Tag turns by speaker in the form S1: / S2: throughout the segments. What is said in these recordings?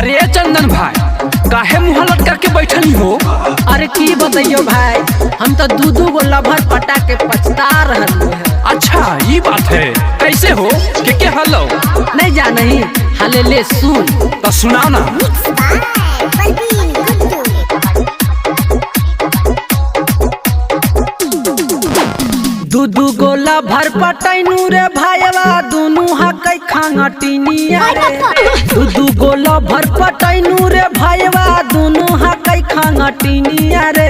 S1: अरे चंदन भाई काहे मुँह लटका के बैठली हो?
S2: अरे की बताइयो भाई, हम तो दू गो लभर पटा के पछता रहल है।
S1: अच्छा ये बात है, कैसे हो के हलो?
S2: नहीं जान ही हाले ले सुन
S1: तो सुनाओ ना।
S2: दू गो लभर पटैनू रे भाईवा दुनू हकै खांगटिनिया रे। दू गो लभर पटैनू रे भाईवा दुनू हकै खांगटिनिया रे।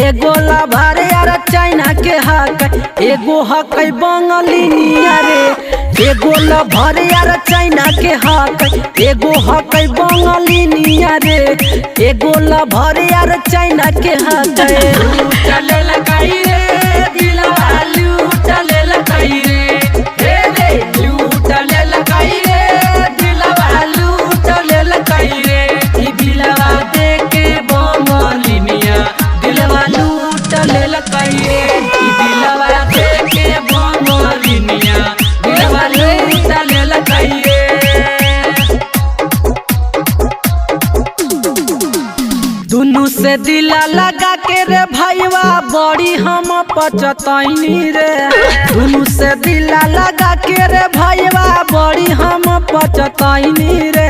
S2: एगो लभर यार चाइना के हकै, एगो हकै बंगालिनिया रे। एगो लभर यार चाइना के हकै, एगो हकै बंगालिनिया रे। एगो लभर यार चाइना के हकै। चले लगाई रे दिलवा लूटले लगाई रे, हे रे लूटले लगाई रे दिलवा लूटले लगाई रे। ई दिलवा देके बंगालिनिया दिलवा लूटले लगाई रे। ई दिलवा देके बंगालिनिया दिलवा लूटले लगाई रे। दुनू से दिला लगा के रे भाईवा बड़ी हम पचतैनी रे। दुनू से दिला लगा के रे भाईवा बड़ी हम पचतैनी रे।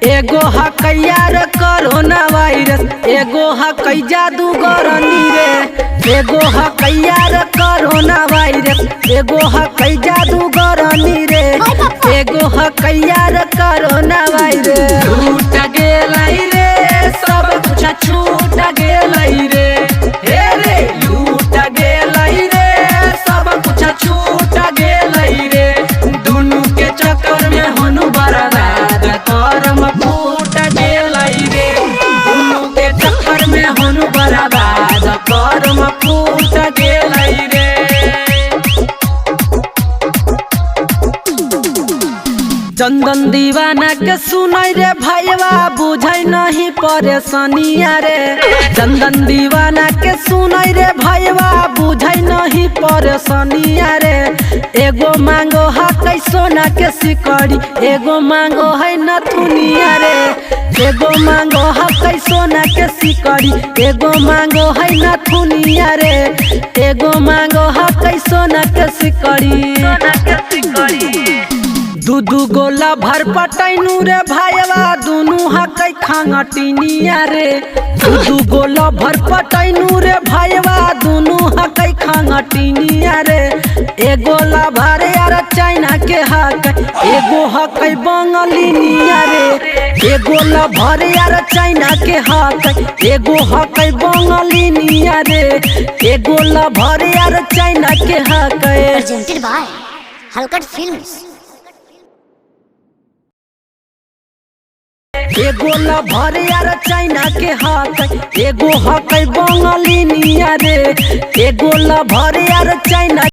S2: एगो हकैया रे कोरोना वायरस, एगो हकै जादूगरनी रे। एगो हकैया रे कोरोना वायरस, एगो हकै जादूगरनी रे। एगो हकैया रे कोरोना वायरस। टूट गेलै रे सब कुछ छूट गेलै रे, हे रे लूट गेलै रे सब कुछ छूट गेलै रे। दुनू के चक्कर में हनु बर्बाद करम फूट गेलै रे। दुनू के चक्कर में हनु बर्बाद करम फूट गेलै रे। चंदन दीवाना के सुनाई रे भाईवा बुझाई नहीं परेशानिया रे। चंदन दीवाना के सुनाई रे भाईवा बुझाई नहीं परेशानिया रे। एगो मांगो हकै सोना के सिकड़ी, एगो मांगो है नथुनिया रे। एगो मांगो हकै सोना के सिकड़ी, एगो मांगो है नथुनिया रे। एगो मांगो हकै सोना के सिकड़ी। दू गो लभर पटैनू रे भाईवा दुनू हकै खांगटिनिया रे। दू गो लभर पटैनू रे भाईवा दुनू हकै खांगटिनिया रे। एगो लभर यार चाइना के हकै, एगो हकै बंगालिनिया रे। एगो लभर यार चाइना के हकै, एगो हकै बंगालिनिया रे। एगो लभर यार चाइना के हकै।
S3: Presented by Halkat films.
S2: एगो लभर यार चाइना के हकै, एगो हकै बंगालिनिया रे। एगो लभर यार चाइना